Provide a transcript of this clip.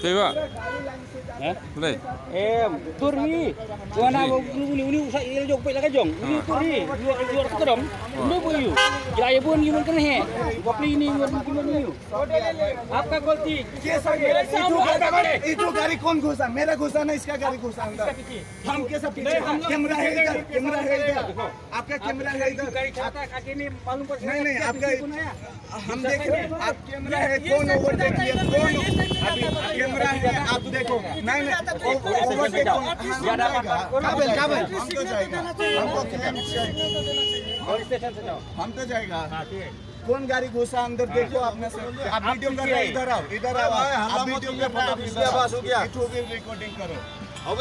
Tengok. Boleh. Turi. Wana uni usah il jong pe la ka jong. Uni turi. Luar ka dong. Uni bu yu. Jaya bun yu kan है. Wapli ni वर कीमत नहीं हो. आपका गलती. ये जो गाड़ी कौन घुसा? मेरा घुसा ना, इसका गाड़ी घुसा अंदर। हम कैसा पीछे? कैमरा है इधर, कैमरा है इधर। आपका कैमरा है इधर। गाड़ी चलाता आगे नहीं मालूम पड़ नहीं नहीं, आपका हम देख रहे हैं। आप कैमरा है, कौन ओवरटेक किया? कौन कैमरा है? आप देखो। नहीं नहीं, ओवरटेक काबिल काबिल हम तो जाएगा। हमको क्लेम चाहिए। हम तो जाएगा। कौन गाड़ी घुसा अंदर? देखो आपने से। आप वीडियो कर रहे, इधर आओ, इधर आओ। आप वीडियो में फोटो रिकॉर्डिंग करो।